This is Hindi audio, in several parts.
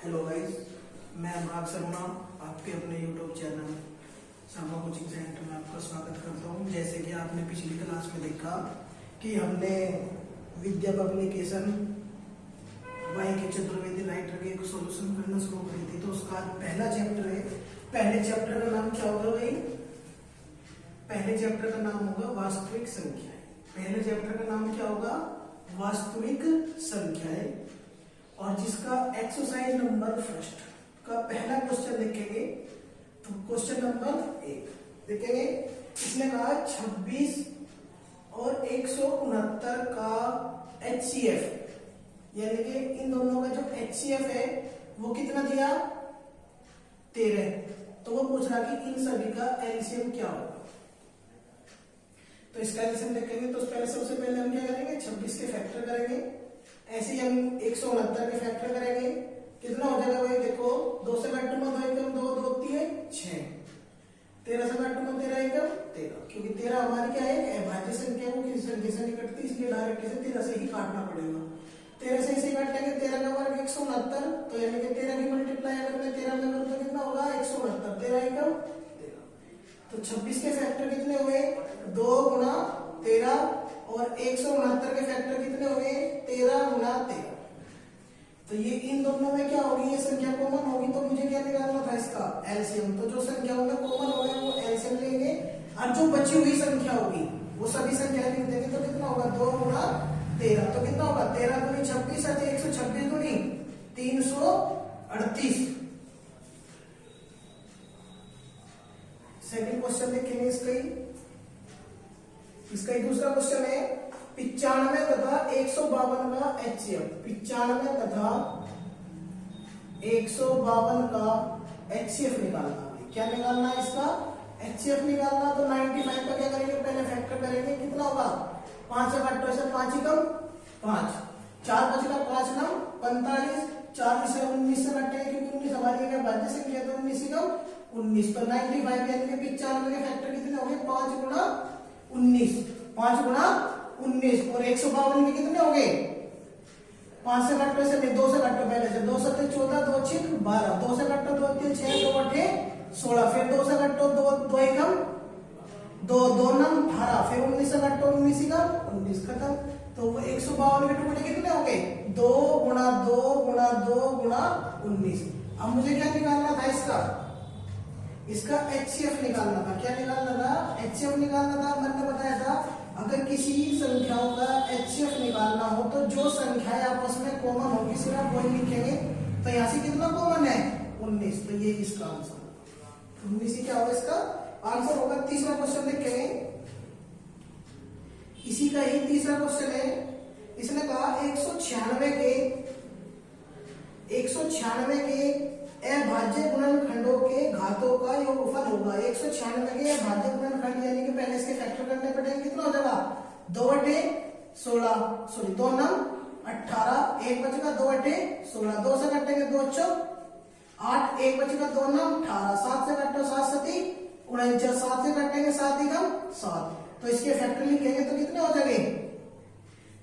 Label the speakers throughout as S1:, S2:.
S1: हेलो गाइस, मैं अनुराग शर्मा आपके अपने YouTube channel Sharma coaching centre में आपका स्वागत करता हूं। जैसे कि आपने पिछली क्लास में देखा कि हमने विद्या पब्लिकेशन वाई के चतुर्वेदी राइटर के एक सॉल्यूशन करना शुरू करी थी। तो उसका पहला चैप्टर है। पहले चैप्टर का नाम क्या होगा भाई? पहले चैप्टर का नाम होगा वास्तविक संख्याएं। पहले चैप्टर का नाम क्या होगा? वास्तविक संख्याएं। और जिसका एक्सरसाइज नंबर फर्स्ट का पहला क्वेश्चन देखेंगे। तो क्वेश्चन नंबर 1 देखेंगे। इसने कहा 26 और 169 का HCF यानी कि इन दोनों का जो HCF है वो कितना दिया? 13। तो वो पूछ रहा कि इन सभी का एलसीएम क्या होगा। तो इसका एलसीएम देखेंगे। तो पहले सबसे पहले हम क्या करेंगे? 26 के फैक्टर करेंगे। ऐसे ही हम 169 के फैक्टर करेंगे। कितना हो जाएगा भाई? देखो 2 से काटू में 2 एकम 2 2 3 6। 13 से काटू में 13 एकम 13, क्योंकि 13 हमारी क्या है? अभाज्य संख्या है, वो किसी संख्या से नहीं कटती, इसलिए डायरेक्ट इसे 13 से ही काटना पड़ेगा। 13 से इसे काट लेंगे। 13 का वर्ग 169, तो यानी कि 13 की मल्टीप्लाई अगर मैं 13 में करूं तो कितना होगा? 169। 13 एकम 13। तो 26 के फैक्टर कितने हुए? 2 गुना 13। और 169 के फैक्टर कितने हुए? 13 गुना 13। तो ये इन दोनों में क्या होगी? ये संख्या कॉमन होगी। तो मुझे क्या निकालना था? इसका एलसीएम। तो जो संख्याओं में कॉमन होगा वो एलसीएम लेंगे, और जो बची हुई संख्या होगी वो सभी संख्या लिख देंगे। तो कितना होगा? 2 गुना 13। तो कितना होगा? 13 गुनी 26 है 126 गुनी 338। सेकंड क्वेश्चन देखेंगे। इसका ही दूसरा क्वेश्चन है 95 तथा 152 का HCF। 95 तथा 152 का HCF निकालना है। क्या निकालना है? इसका HCF निकालना। तो 95 का क्या करेंगे? पहले फैक्टर करेंगे। कितना होगा? 5 से काटो से 5 एकम 5, 4 5 का 5 9 45, 4 से 19 से काटेंगे क्योंकि 19 हमारी एक भाज्य संख्या, तो 19 एकम 19। तो 95 यानी कि 95 के फैक्टर कितने हो गए? 5 गुना 19, 5 गुना 19। और 152 के कितने हो गए? 5 से काटो से नहीं, 2 से काटो पहले से। 2 7 14, 2 6 12, 2 से काटो 2 3 6, 2 8 16, फिर 2 से काटो 2 एकम 2 2 9 18, फिर 19 से काटो 19 का 19 खत्म। तो 152 के टुकड़े कितने हो गए? 2 गुना 2 गुना 2 गुना 19। अब मुझे क्या निकालना था? इसका HCF निकालना था। क्या निकालना था? HCF निकालना था। मैंने बताया था अगर किसी संख्याओं का HCF निकालना हो तो जो संख्याएं आपस में कॉमन होगी सिर्फ वही लिखेंगे। तो यहाँ से कितना कॉमन है? 19। तो ये इसका आंसर होगा। 19 ही क्या होगा? इसका आंसर होगा। तीसरा क्वेश्चन देखेंगे। इसी का ही तीसरा क्वेश्चन है। इसने कहा 196 के अभाज्य गुणनखंडों के घातों का योगफल होगा। 196 के अभाज्य गुणनखंड यानी कि पहले इसके फैक्टर करने पड़ेंगे। कितना हो जाएगा? 2 बटे 16, सॉरी 2 9 18, 1 बचेगा 2 बटे 16, 2 से काटेंगे 2 चौक 8, 1 बचेगा 2 9 18, 7 से काटो 7 7 49, 7 से काटेंगे 7 एकम 7। तो इसके फैक्टर लिखेंगे तो कितने हो जाएंगे?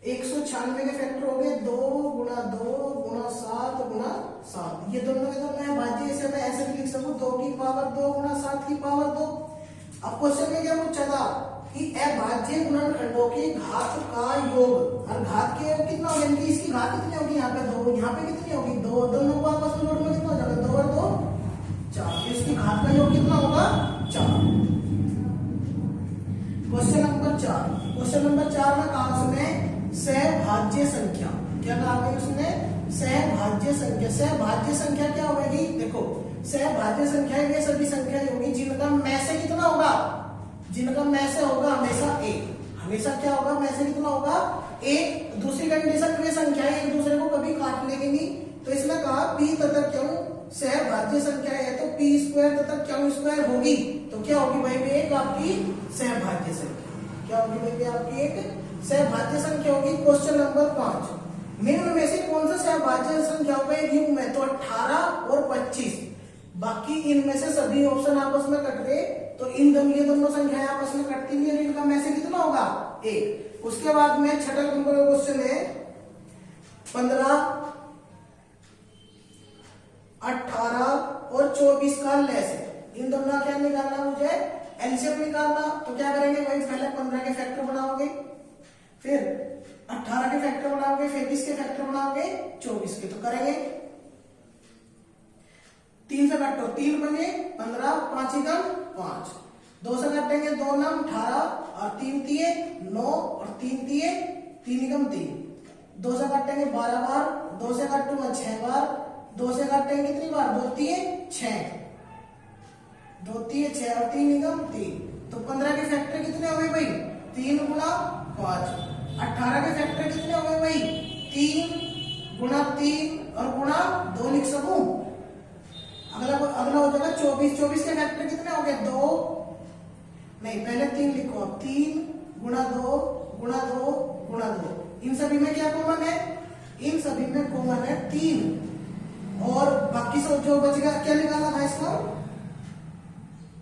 S1: 196 के फैक्टर हो गए 2 गुना 2 गुना 7 गुना 7। ये दोनों के दोनों भाज्य, इसे मैं ऐसे भी लिख सकूं 2 की पावर 2 गुना 7 की पावर 2। अब क्वेश्चन में क्या पूछा था कि अभाज्य गुणनखंडों के घात का योग, और घात के योग कितना होगा? इनकी इसकी घात कितनी होगी? यहाँ पे 2, यहाँ पे कितनी होगी? 2। दोनों को आपस में जोड़ में कितना हो जाएगा? 2 और 2 4। इसकी घात का योग कितना होगा? 4। Question number 4। क्वेश्चन नंबर 4 में कहा उसने सहभाज्य संख्या। क्या कहा है उसने? सहभाज्य संख्या। सहभाज्य संख्या क्या होगी? देखो सहभाज्य संख्या ये सभी संख्या होगी जिनका में से कितना होगा? जिनका में से होगा हमेशा 1। हमेशा क्या होगा? में से कितना होगा? 1। दूसरी कंडीशन में संख्याएं एक दूसरे को कभी काट लेंगी नहीं। तो इसने कहा p तथा क्यों सहभाज्य संख्या है तो p स्क्वायर तथा क्यों स्क्वायर होगी। तो क्या होगी भाई? एक आपकी सहभाज्य संख्या। क्या होगी भाई? आपकी एक सहभाज्य संख्या होगी। Question number 5। निम्न में से कौन सा सहभाज्य संख्या होगा? एक युग्म है तो 18 और 25। बाकी इनमें से सभी ऑप्शन आपस में कट गए। तो इन ये दोनों संख्याएं आपस में कटती नहीं है। इनका में से कितना होगा? 1। उसके बाद में छठा नंबर क्वेश्चन है 15 18 और 24 का लेस। इन दोनों का क्या निकालना मुझे? एलसीएम निकालना। तो क्या करेंगे भाई, पहले 15 के फैक्टर बनाओगे, फिर 18 के फैक्टर बनाओगे, फिर 20 के फैक्टर बनाओगे, 24 के। तो करेंगे 3 से काटो, 3 बने 15, 5 एकम 5, 2 से काटेंगे 2 नम 18 और 3 तिये 9 और 3 तिये 3 एकम 3, 2 से काटेंगे 12 बार, 2 से काटूंगा 6 बार, 2 से काटेंगे कितनी बार? 2 तिये 6, 2 तिये 6 और 3 एकम 3। तो 15 के फैक्टर कितने हो गए भाई? 3 गुना 5। 18 के फैक्टर कितने हो गए भाई? 3 गुना 3 और गुना 2 लिख सकूं। अगला हो जाएगा 24। 24 के फैक्टर कितने हो गए? 2 नहीं, पहले 3 लिखो। 3 गुना 2 गुना 2 गुना 2। इन सभी में क्या कॉमन है? इन सभी में कॉमन है 3 और बाकी सब जो बचेगा क्या निकालना था इसका?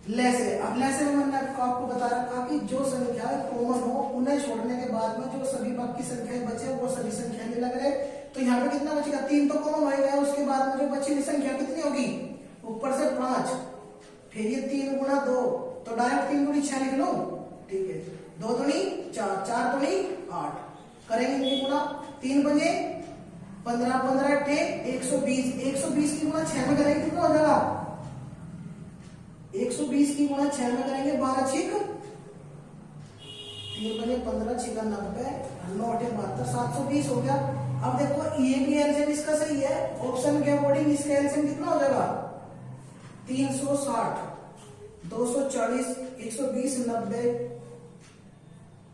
S1: लेसे। अब लेसे में मैंने आपको बता रखा कि जो संख्या कॉमन हो उन्हें छोड़ने के बाद में जो सभी बाकी संख्याएं बचे वो सभी संख्याएं लग रहे। तो यहाँ पे कितना बचेगा? 3 तो कॉमन हो गया, उसके बाद में जो बची हुई संख्या कितनी होगी? ऊपर से 5, फिर ये 3 गुना 2, तो डायरेक्ट 3 गुनी 6 लिख लो। ठीक है, 2 दूनी 4, 4 दूनी 8, करेंगे 3 गुना 3 बजे 15, 15 अट्ठे 120, 120 की गुना 6 में करेंगे कितना हो जाएगा? 120 की गुना 6 में करेंगे 12 छिक 3 बजे 15 छिका 90, 9 अठे 72, 720 हो गया। अब देखो ये भी एलसीएम इसका सही है, ऑप्शन के अकॉर्डिंग इसका एलसीएम कितना हो जाएगा? 360, 240, 120, 90।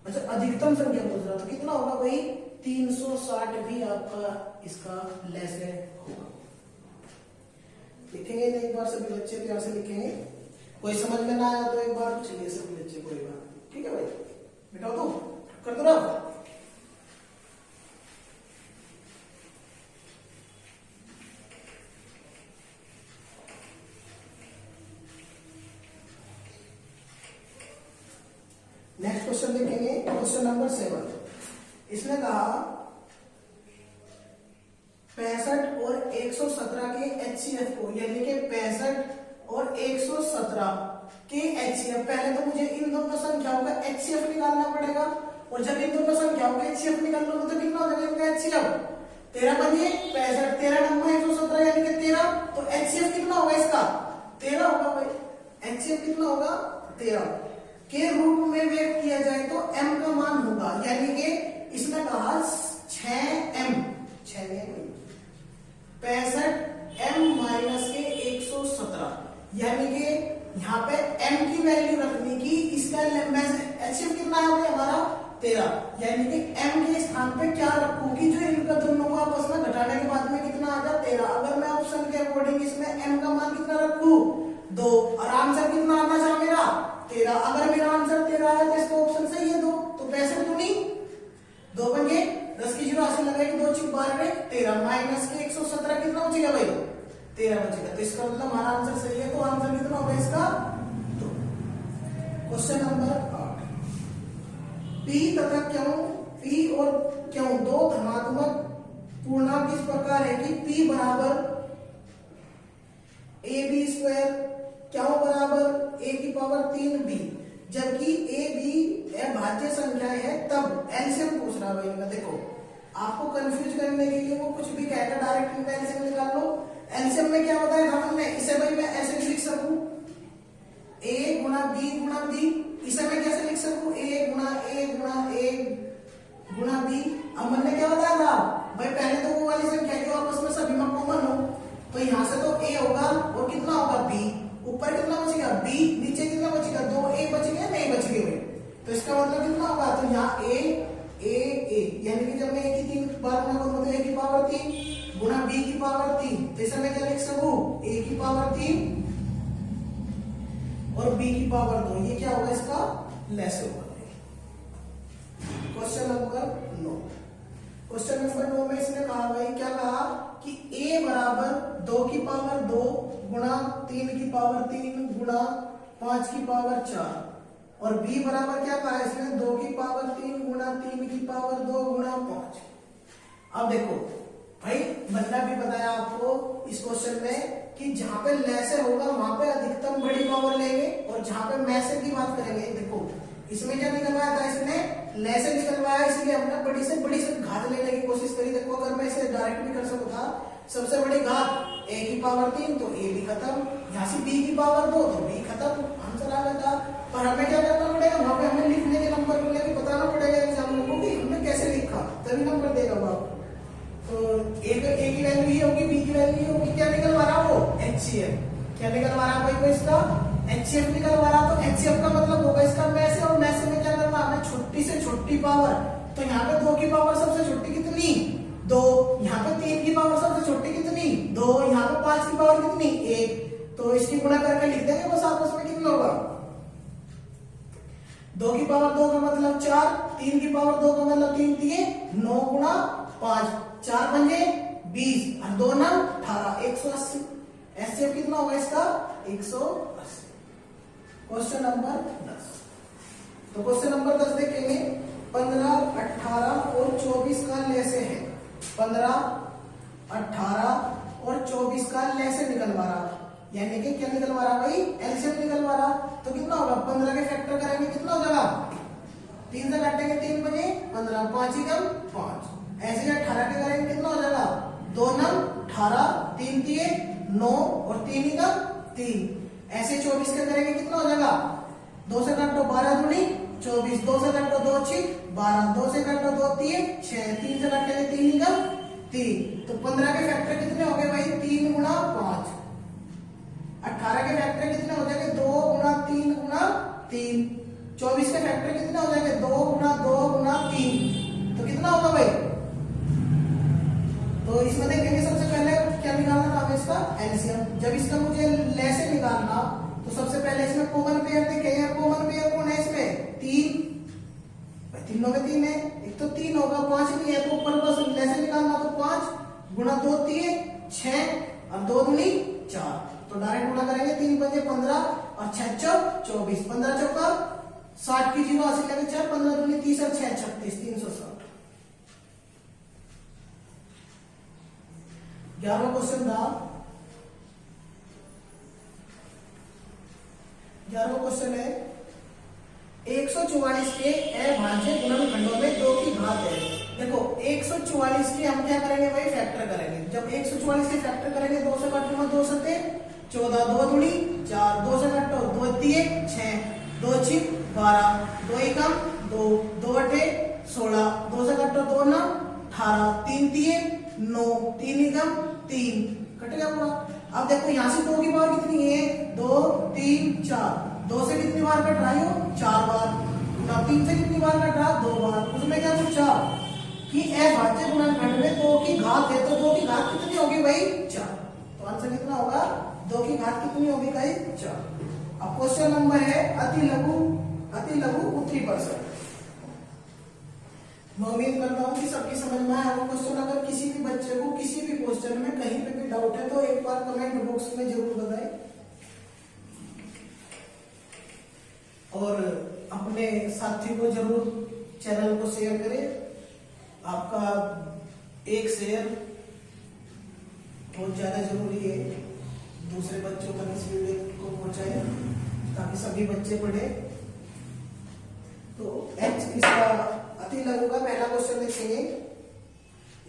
S1: अच्छा, अधिकतम संख्या पूछ रहा, तो कितना होगा भाई? 360 भी आपका इसका लेस होगा। लिखेंगे एक बार सभी बच्चे प्यार से लिखेंगे। कोई समझ में ना आया तो एक बार चलिए सभी बच्चे कोई बात, ठीक है भाई, बिठाओ तो कर दो ना। नेक्स्ट क्वेश्चन देखेंगे, क्वेश्चन नंबर 7। इसने कहा 65 और 117 के HCF को, यानी कि 65 और 117 के HCF, पहले तो मुझे इन दोनों संख्याओं का HCF निकालना पड़ेगा, और जब इन दोनों संख्याओं का HCF निकाल लो तो कितना हो जाएगा इनका HCF? 13 बनिए 65, 13 नंबर 117 यानी कि 13, तो HCF कितना होगा इसका? 13 होगा भाई। HCF कितना होगा? 13 के रूप में व्यक्त किया जाए तो m का मान होगा, यानी कि इसने कहा 6m, 65 m माइनस के 117, यानी कि यहाँ पे m की वैल्यू रखने की, इसका HCF कितना है हमारा? 13, यानी कि m के स्थान पे क्या रखूंगी जो इनका दोनों को आपस में घटाने के बाद में कितना आ जाए? 13। अगर मैं ऑप्शन के अकॉर्डिंग इसमें m का मान कितना रखूं? 2, और आंसर कितना आना चाहिए मेरा? 13। अगर मेरा आंसर 13 है तो इसका ऑप्शन सही है 2, तो 65 दूनी 2 बन गए, 10 की 0 ऐसे लगाएंगे, 2 छिक 12 13 माइनस के 117 कितना बचेगा भाई? 13 बचेगा। तो इसका मतलब हमारा आंसर सही है, तो आंसर कितना होगा इसका? 2। Question number 8। P तथा क्यों, P और क्यों दो धनात्मक पूर्णांक इस प्रकार है कि P बराबर AB स्क्वायर, क्यों बराबर a की पावर 3b, जबकि a b अभाज्य संख्या है, तब एलसीएम पूछ रहा है इनका। देखो आपको कंफ्यूज करने के लिए वो कुछ भी कहकर डायरेक्ट इनका एलसीएम निकाल लो। एलसीएम में क्या बताया था हमने? इसे भाई मैं ऐसे भी लिख सकूं a Guna b Guna b, इसे मैं कैसे लिख सकूं? a Guna a Guna a Guna b। अब मैंने क्या बताया था भाई? पहले तो वो वाली संख्या जो आपस में सभी में कॉमन हो, तो यहाँ से तो a होगा और कितना होगा b, ऊपर कितना बचेगा? b, नीचे कितना बचेगा? 2a बच गया, नहीं बच गए भाई, तो इसका मतलब कितना होगा? तो यहाँ a यानी कि जब मैं a की 3 बार गुना करूंगा तो a की पावर 3 गुना b की पावर 3, तो इसे मैं क्या लिख सकूं? a की पावर 3 और b की पावर 2, ये क्या होगा? इसका लेस होगा। Question number 9। क्वेश्चन नंबर 9 में इसने कहा भाई, क्या कहा कि a बराबर 2 की पावर 2 गुणा 3 की पावर 3 गुणा 5 की पावर 4, और b बराबर क्या कहा इसने? 2 की पावर 3 गुणा 3 की पावर 2 गुणा 5। अब देखो भाई बंदा भी बताया आपको इस क्वेश्चन में कि जहां पे लेसर होगा वहां पे अधिकतम बड़ी पावर लेंगे और जहां पे मैसेज की बात करेंगे। देखो इसमें क्या निकलवाया था, इसने लेसर निकलवाया, इसलिए हमने बड़ी से घात लेने की कोशिश करी। देखो अगर मैं इसे डायरेक्ट भी कर सकता, सबसे बड़ी घात a की पावर 3 तो a भी खत्म, यहाँ से b की पावर 2 तो b खत्म, आंसर आ जाता। पर हमें क्या करना पड़ेगा, वहां पे हमें लिखने के नंबर को लेकर बताना पड़ेगा एग्जामिनर को कि हमने कैसे लिखा, तभी नंबर देगा वो। तो a की वैल्यू ही होगी, b की वैल्यू ही होगी। क्या निकलवा रहा वो HCF, क्या निकलवा रहा भाई को इसका HCF निकलवा रहा। तो HCF का मतलब होगा इसका मैस, और मैस में क्या करना हमें छोटी से छोटी पावर। तो यहाँ पे 2 की पावर सबसे छोटी कितनी 2, यहाँ पे 3 की पावर सबसे छोटी कितनी 2, यहाँ पे 5 की पावर कितनी 1। तो इसकी गुणा करके लिख देंगे बस आपस में, कितना होगा 2 की पावर 2 का मतलब 4, 3 की पावर 2 का मतलब 3 दिए 9 गुणा 5, 4 पंजे 20 और 2 9 18, 180। HCF कितना होगा इसका 180। Question number 10। तो क्वेश्चन नंबर 10 देखेंगे, 15, 18 और 24 का लेसे है। 15, 18 और 24 का लेसे निकलवा रहा, यानी कि क्या निकलवा रहा भाई एलसीएम निकलवा रहा। तो कितना होगा 15 के फैक्टर करेंगे कितना हो जाएगा 3 से काटेंगे 3 बजे 15, 5 ही कम 5। ऐसे 18 के करेंगे कितना हो जाएगा 2 9 18, 3 दिए 9 और 3 ही कम 3। ऐसे 24 के करेंगे कितना हो जाएगा 2 से काटो 12 दूनी 24, 2 से काटो 2 6 12, 2 से काटो 2 3 6, 3 से काटेंगे 3 ही कम 3। तो 15 के फैक्टर कितने हो गए भाई 3 गुणा 5। 18 के फैक्टर कितने हो जाएंगे 2 गुणा 3 गुणा 3। 24 के फैक्टर कितने हो जाएंगे 2 गुणा 2 गुणा 3। तो कितना होगा भाई, तो इसमें देखेंगे सबसे पहले क्या निकालना था हमें इसका एलसीएम। जब इसका मुझे लेसे निकालना तो सबसे पहले इसमें कॉमन पेयर देखेंगे। कॉमन पेयर कौन है इसमें 3, तीनों में 3 है, एक तो 3 होगा 5 नहीं है, तो ऊपर बस लेसे निकालना तो 5 गुणा 2 3 6 और 2 दूनी 4। तो डायरेक्ट गुणा करेंगे 3 पंजे 15 और 6 चौक 24, 15 चौका 60 की 0 80 लगे 4, 15 दूनी 30 और 6 36, 360। 11वां क्वेश्चन था, 11वां क्वेश्चन है 144 के अभाज्य गुणनखंडों में 2 की घात है। देखो 144 के हम क्या करेंगे भाई फैक्टर करेंगे। जब 144 के फैक्टर करेंगे 2 से काटूंगा 2 सते 14, 2 दूनी 4, 2 से काटो 2 दिए 6, 2 6 12, 2 एकम 2, 2 अठे 16, 2 से काटो 2 9 18, 3 दिए 9, 3 एकम 3, कट गया पूरा। अब देखो यहाँ से 2 की पावर कितनी है 2 3 4, 2 से कितनी बार कट रहा है 4 बार, 3 से कितनी बार कट रहा 2 बार। उसमें क्या पूछा कि अभाज्य गुणनखंड में 2 की घात है, तो 2 की घात कितनी होगी भाई 4। तो आंसर कितना होगा 2 की घात कितनी होगी भाई 4। अब क्वेश्चन नंबर है अति लघु उत्तरी प्रश्न। मैं उम्मीद करता हूँ कि सबकी समझ में आया वो क्वेश्चन। अगर किसी भी बच्चे को किसी भी क्वेश्चन में कहीं पे भी डाउट है तो एक बार कमेंट बॉक्स में जरूर बताएं और अपने साथी को जरूर चैनल को शेयर करें। आपका एक शेयर बहुत ज्यादा जरूरी है, दूसरे बच्चों तक इस वीडियो को पहुंचाए ताकि सभी बच्चे पढ़े। तो इसका अति लघु का पहला क्वेश्चन देखेंगे।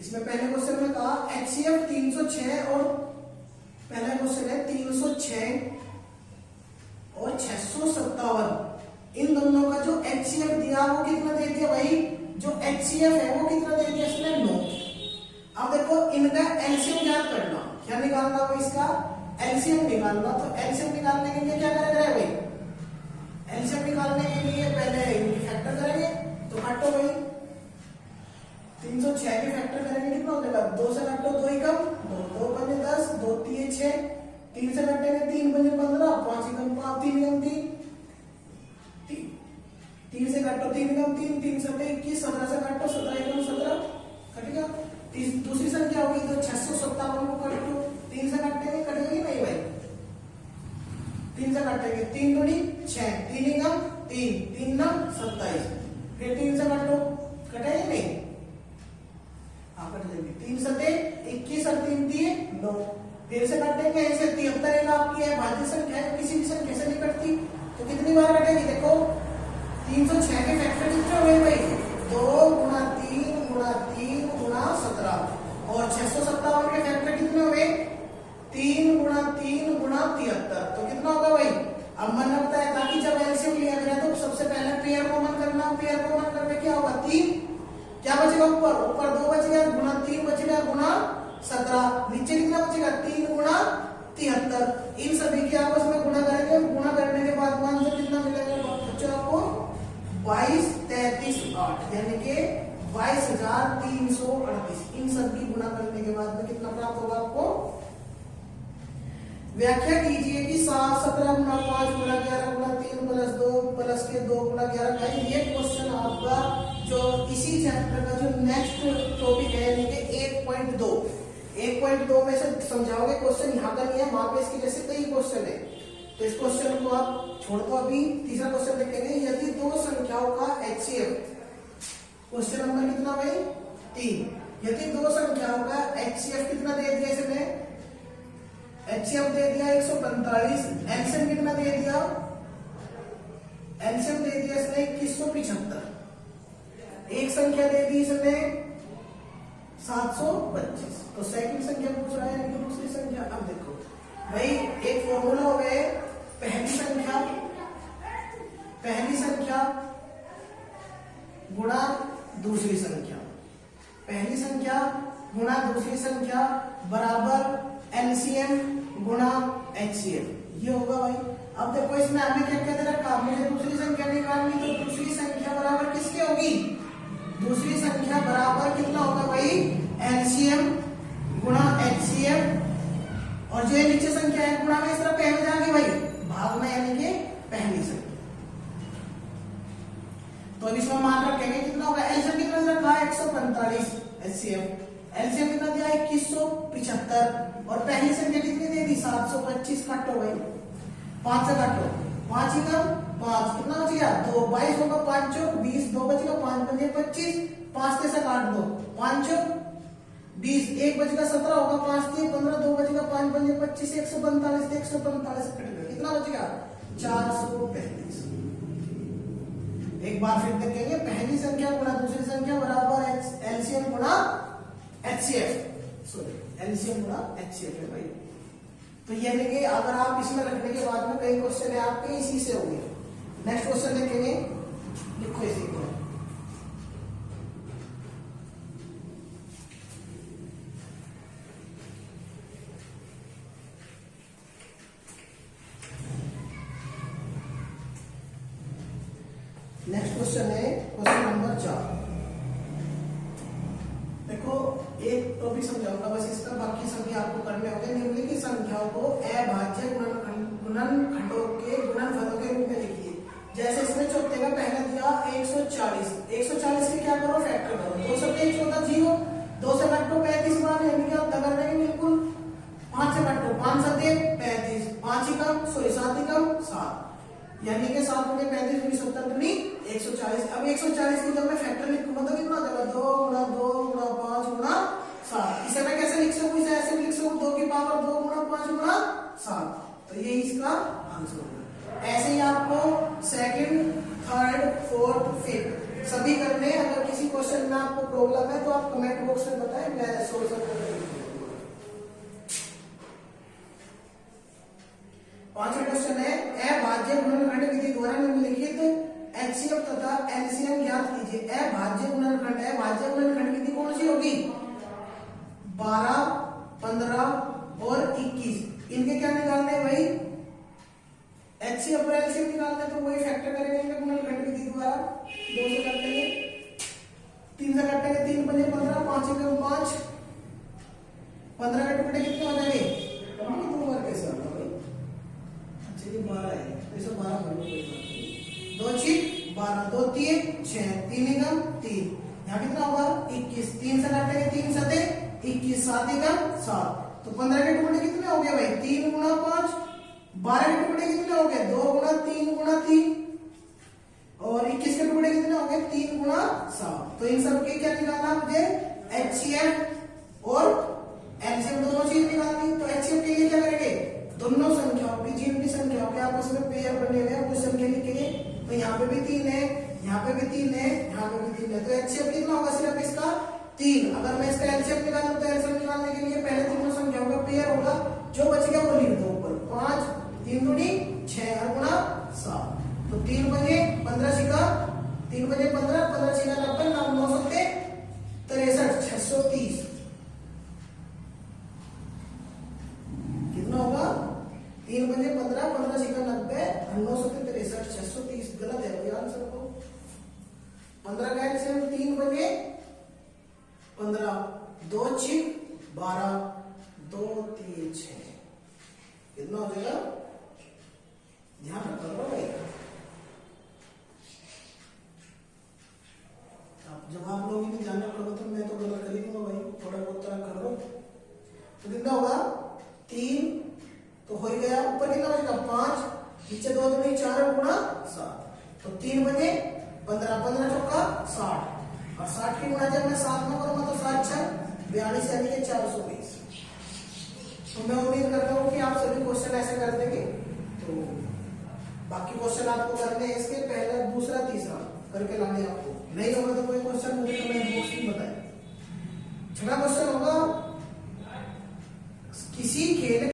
S1: इसमें पहले क्वेश्चन में कहा HCF 306 और पहला क्वेश्चन है 306 और 657, इन दोनों का जो HCF दिया वो कितना दे दिया भाई, जो HCF है वो कितना दे दिया इसने 9। अब देखो इनका एलसीएम ज्ञात करना, क्या निकालना हो इसका एलसीएम निकालना। तो एलसीएम निकालने के लिए क्या करेंगे भाई, एलसीएम निकालने के लिए पहले इनकी फैक्टर करेंगे। तो काटो भाई 306 के फैक्टर करेंगे कितना हो जाएगा 2 से काटो 2 ही कम 2, 2 पंजे 10, 2 3 6, 3 से काटेंगे 3 पंजे 15, 5 ही कम 5, 3 कम 3, 3 से काटो 3 कम 3, 3 से 21, 17 से काटो 17 कम 17, कटेगा। दूसरी संख्या होगी तो 657 को काटो 3 से काटेंगे, कटेगी नहीं भाई 3 से काटेंगे 3 दूनी 6, 3 ही कम 3, 3 9 27, फिर 3 से काटो, कटेगी नहीं हाँ कट जाएगी 3 सते 21 और 3 दिए 9। फिर से काटेंगे ऐसे 73 एक आपकी है भाज्य संख्या है, किसी भी संख्या से नहीं कटती, तो कितनी बार कटेगी? देखो 306 के फैक्टर कितने हुए भाई? 2 गुणा 3 गुणा 3 गुणा 17 और 657 के फैक्टर कितने हुए? 3 गुणा 3 गुणा 73, तो कितना होगा भाई? अब मन लगता है ताकि जब एलसीएम लिया गया तो सबसे पहले पेयर कॉमन करना, पेयर कॉमन करके क्या होगा? 3 क्या बचेगा? ऊपर 2 बचेगा गुणा 3 बचेगा गुणा 17, नीचे कितना बचेगा? 3 गुणा 73। इन सभी के आपस में गुणा करेंगे, गुणा करने के बाद आंसर कितना मिलेगा बच्चों आपको? 22 33 8 यानी कि 22,338। इन सब की गुणा करने के बाद में कितना प्राप्त होगा आपको? व्याख्या कीजिए कि 17 गुणा 5 गुणा 11 गुणा 3 प्लस 2 प्लस के 2 गुणा 11 का ये क्वेश्चन आपका जो इसी चैप्टर का जो नेक्स्ट टॉपिक है यानी कि 1.2 में से समझाओगे क्वेश्चन यहाँ का नहीं है, वहां पे इसके जैसे कई क्वेश्चन है, तो इस क्वेश्चन को आप छोड़ दो। अभी तीसरा क्वेश्चन देखेंगे, यदि दो संख्याओं का HCF, क्वेश्चन नंबर कितना भाई? 3। यदि दो संख्याओं का HCF कितना दे दिया इसने? HCF दे दिया 145, LCM कितना दे दिया? LCM दे दिया इसने 2175, एक संख्या दे दी इसने 725, तो सेकंड संख्या पूछ रहा है यानी दूसरी संख्या। अब देखो भाई एक फॉर्मूला हो गए, पहली संख्या गुणा दूसरी संख्या, पहली संख्या गुणा दूसरी संख्या बराबर LCM गुणा HCF, ये होगा भाई। अब देखो इसमें हमें क्या क्या दे रखा? मुझे दूसरी संख्या निकालनी, तो दूसरी संख्या बराबर किसकी होगी? दूसरी संख्या बराबर कितना होगा भाई? LCM गुणा HCF, और जो नीचे संख्या है गुणा में इस तरह पहले जाएगी भाई भाग में यानी कि पहली संख्या। तो अब इसमें मान रखेंगे कितना होगा? LCM कितना दे रखा है? 145, LCM कितना दिया? 2175, और पहली संख्या कितनी दे दी? 725। काटो भाई, 5 से काटो, 5 ही कम 5, कितना बच गया? 2, 22 होगा, 5 चौक 20, 2 बचेगा, 5 पंजे 25, 5 से काट दो, 5 चौक 20, 1 बचेगा 17 होगा, 5 3 15, 2 बचेगा, 5 पंजे 25, 145 कट गया, कितना बचेगा? 435। एक बार फिर देखेंगे, पहली संख्या गुणा दूसरी संख्या बराबर LCM गुणा HCF, सॉरी LCM गुणा HCF है भाई। तो ये देखिए अगर आप इसमें रखने के बाद में कई क्वेश्चन है आपके इसी से होंगे। नेक्स्ट क्वेश्चन देखेंगे, लिखो इसी को। नेक्स्ट क्वेश्चन है क्वेश्चन नंबर 4। देखो एक टॉपिक समझाऊंगा बस इसका, बाकी सभी आपको करने होंगे। निम्नलिखित संख्याओं को अभाज्य गुणनखंडों के गुणनफलों के रूप में लिखिए। जैसे इसमें चौथे का पहला दिया 140, 140 के क्या करो? फैक्टर करो। 2 से 1 होता 0, 2 से काटो 35 बार, यानी कि आप दबा रहे बिल्कुल। 5 से काटो, 5 7 35, 5 ही कम, सॉरी 7 ही कम 7, यानी कि 7 गुणे 35 गुणे 70 गुणे 140। अब 140 की जब मैं फैक्टर लिखूंगा तो कितना हो जाएगा? 2 गुणा 2 गुणा 5 गुणा 7। इसे मैं कैसे लिख सकूं? इसे ऐसे लिख सकूं 2 की पावर 2 गुणा 5 गुणा 7, तो ये इसका आंसर होगा। ऐसे ही आपको सेकंड, थर्ड, फोर्थ, फिफ्थ सभी करने। अगर किसी क्वेश्चन में आपको प्रॉब्लम है तो आप कमेंट बॉक्स में बताएं, मैं सोल्यूशन कर दूंगा। पांचवा क्वेश्चन है, अभाज्य गुणनखंड विधि द्वारा निम्नलिखित HCF तथा LCM ज्ञात कीजिए। अभाज्य गुणनखंड विधि कौन सी होगी? 12, 15 और 21, इनके क्या निकालने हैं भाई? HCF और LCM निकालने, तो वही फैक्टर करेंगे गुणनखंड विधि द्वारा। 2 से कर लेंगे, 3 से काटेंगे, 3 पंजे 15, 5 एकम 5, 15 के टुकड़े कितने हो जाएंगे? 2 बार कैसे होगा भाई? अच्छा ये 12 है, तो इसे 12 कर लो, 2 6 12, 2 3 6, 3 एकम 3, यहाँ कितना होगा? 21, 3 से काटेंगे, 3 7 21, 7 एकम 7, तो 15 के टुकड़े कितने हो गए भाई? 3 गुणा 5, 12 के टुकड़े कितने हो गए? 2 गुणा 3 गुणा 3, और 21 के टुकड़े कितने हो गए? 3 गुणा 7। तो इन सब के क्या निकालना मुझे? HCF और एलसीएम दोनों चीज निकालनी, तो एचसीएफ के लिए क्या करेंगे, दोनों संख्याओं की जिन भी संख्याओं के आपस में पेयर बने हुए हैं वो संख्या लिखेंगे। तो यहाँ पे भी 3 है, यहाँ पे भी 3 है, यहाँ पे भी 3 है, तो एचसीएफ कितना होगा सिर्फ इसका 3। अगर मैं इसका एलसीएम निकालूं तो एलसीएम निकालने के लिए पहले तीनों संख्याओं का पेयर होगा, जो बच गया वो लिख दो ऊपर। 5 3 दूनी 6 और गुणा 7, तो 3 बजे 15 छिका 3 बजे 15 15 छिका 90 9 सत्ते 63 630 कितना होगा, 3 बजे 15 15 छिका 90 9 सत्ते 63 630 गलत है भाई आंसर को। 15 का एलसीएम 3 बजे 15 2 छिक 12 2 3 6 कितना हो जाएगा, ध्यान रखो भाई। जब आप लोग नहीं जानने पड़ेगा तो मैं तो गलत कर ही दूंगा भाई, थोड़ा बहुत तरह कर लो। तो कितना होगा 3 तो हो ही गया, ऊपर कितना बचेगा 5, नीचे 2 दूनी 4 गुणा 7, तो 3 बजे 15 15 चौका 60 और 60 की गुणा जब मैं 7 में करूंगा तो 7 6 42 यानी कि 420। तो मैं उम्मीद करता हूँ कि आप सभी क्वेश्चन ऐसे कर देंगे। तो बाकी क्वेश्चन आपको करने हैं, इसके पहला दूसरा तीसरा करके लाने आपको, नहीं होगा तो कोई क्वेश्चन मुझे कमेंट बॉक्स में बताएं। छठा क्वेश्चन होगा, किसी खेल